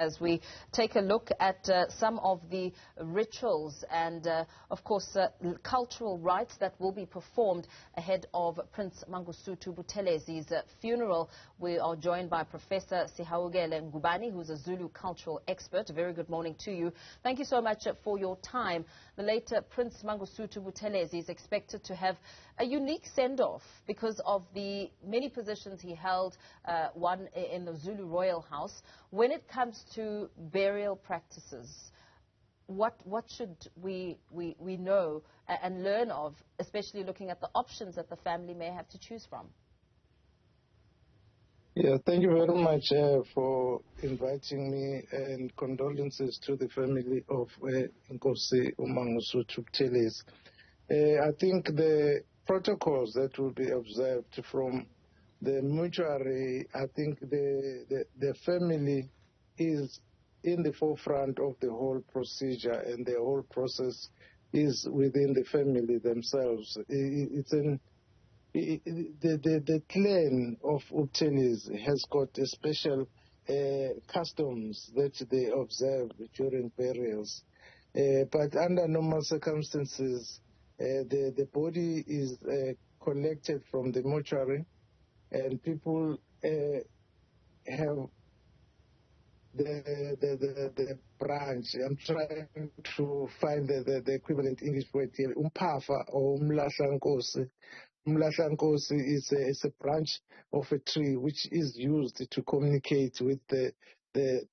as we take a look at some of the rituals and, of course, cultural rites that will be performed ahead of Prince Mangosuthu Buthelezi's funeral. We are joined by Professor Sihawukele Ngubane, who's a Zulu cultural expert. A very good morning to you. Thank you so much for your time. The late Prince Mangosuthu Buthelezi is expected to have a unique send-off because of the many positions he held, one in the Zulu royal house. When it comes to burial practices, what should we know and learn of, especially looking at the options that the family may have to choose from? Yeah, thank you very much for inviting me, and condolences to the family of Nkosi Mangosuthu Buthelezi. I think the protocols that will be observed from the mortuary, I think the family is in the forefront of the whole procedure, and the whole process is within the family themselves. The clan of Buthelezi has got a special customs that they observe during burials. But under normal circumstances, the body is collected from the mortuary, and people have the branch. I'm trying to find the equivalent English word here. Umpafa or umlahlankosi. Umlahlankosi is a branch of a tree which is used to communicate with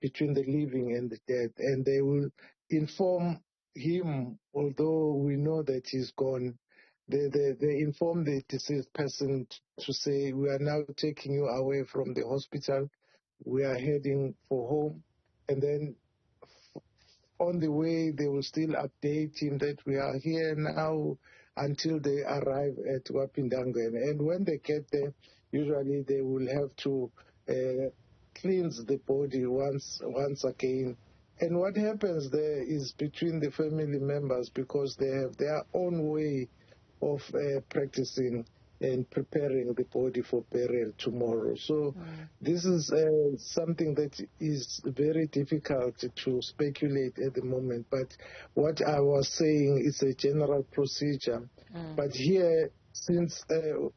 between the living and the dead, and they will inform him, although we know that he's gone. They inform the deceased person to say, we are now taking you away from the hospital. We are heading for home. And then on the way, they will still update him that we are here now until they arrive at Wapindangen. And when they get there, usually they will have to cleanse the body once again. And what happens there is between the family members, because they have their own way of practicing and preparing the body for burial tomorrow. So this is something that is very difficult to speculate at the moment. But what I was saying is a general procedure. But here, since the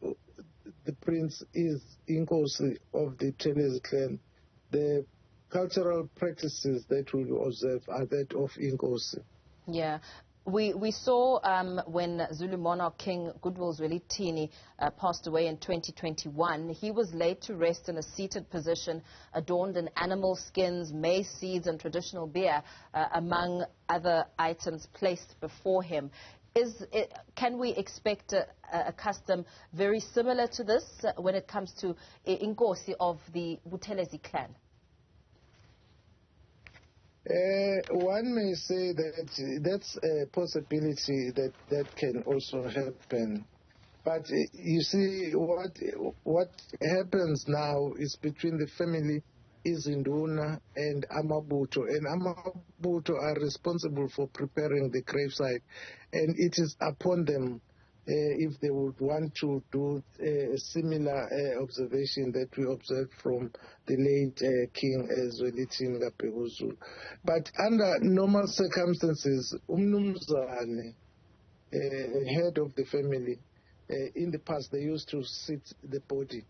prince is Inkosi of the Buthelezi clan, the cultural practices that we observe are that of Inkosi. Yeah. We saw when Zulu monarch King Goodwill Zwelithini passed away in 2021, he was laid to rest in a seated position adorned in animal skins, maize seeds and traditional beer, among other items placed before him. Can we expect a custom very similar to this when it comes to Inkosi of the Buthelezi clan? One may say that that's a possibility that can also happen. But you see, what happens now is between the family Izinduna and Amabutho. And Amabutho are responsible for preparing the gravesite. And it is upon them if they would want to do a similar observation that we observed from the late King Zwelithini Zulu. But under normal circumstances, Umnumzane, head of the family, in the past they used to sit the body.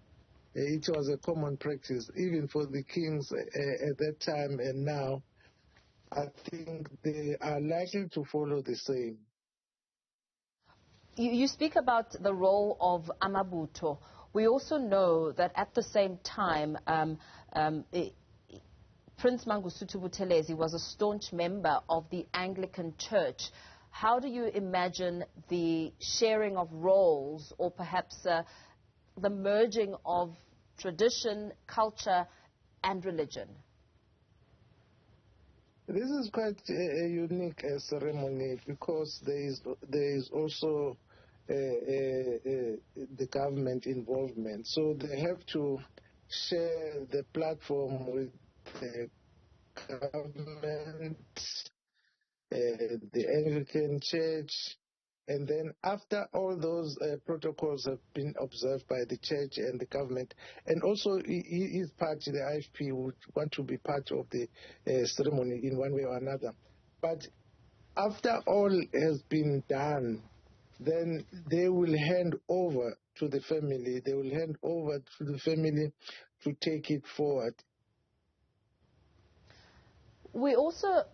It was a common practice, even for the kings at that time and now. I think they are likely to follow the same. You speak about the role of Amabutho. We also know that at the same time, Prince Mangosuthu Buthelezi was a staunch member of the Anglican Church. How do you imagine the sharing of roles, or perhaps the merging of tradition, culture, and religion? This is quite a unique ceremony, because there is also the government involvement. So they have to share the platform with the government, the Anglican Church, And then after all those protocols have been observed by the church and the government, and also his party, the IFP, would want to be part of the ceremony in one way or another. But after all has been done, then they will hand over to the family. They will hand over to the family to take it forward. We also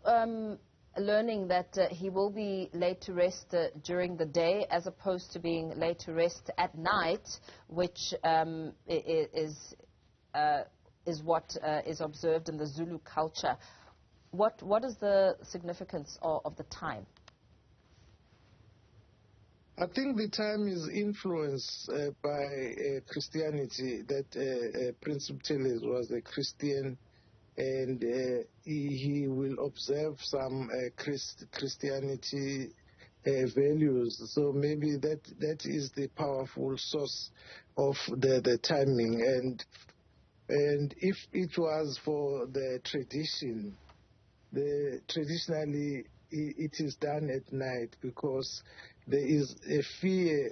learning that he will be laid to rest during the day as opposed to being laid to rest at night, which is what is observed in the Zulu culture. What is the significance of the time? I think the time is influenced by Christianity, that Prince Buthelezi was a Christian, and he will observe some Christianity values. So maybe that is the powerful source of the timing. And if it was for the tradition, traditionally it is done at night, because there is a fear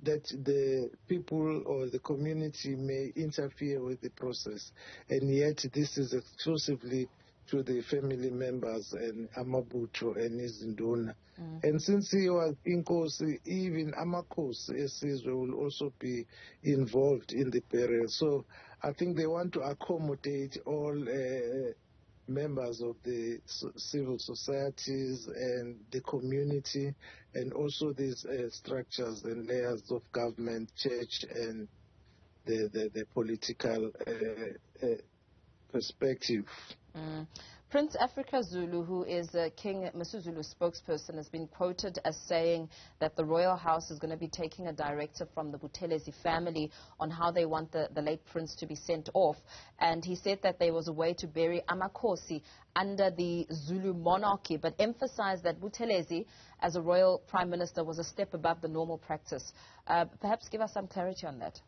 that the people or the community may interfere with the process. And yet this is exclusively to the family members and Amabutho and Izinduna. And since he was Inkosi, even Amakosi Esizwe will also be involved in the burial. So I think they want to accommodate all members of the civil societies and the community, and also these structures and layers of government, church, and the political perspective. Prince Africa Zulu, who is King Mangosuthu's spokesperson, has been quoted as saying that the royal house is going to be taking a directive from the Buthelezi family on how they want the late prince to be sent off. And he said that there was a way to bury Amakosi under the Zulu monarchy, but emphasized that Buthelezi, as a royal prime minister, was a step above the normal practice. Perhaps give us some clarity on that.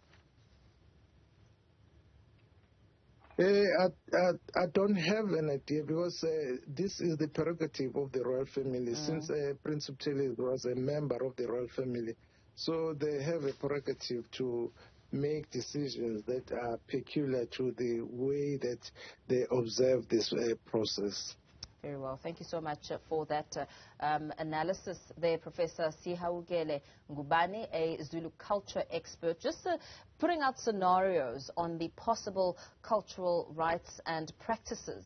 I don't have an idea, because this is the prerogative of the royal family, since Prince Buthelezi was a member of the royal family. So they have a prerogative to make decisions that are peculiar to the way that they observe this process. Very well. Thank you so much for that analysis there, Professor Sihawukele Ngubane, a Zulu culture expert, just putting out scenarios on the possible cultural rights and practices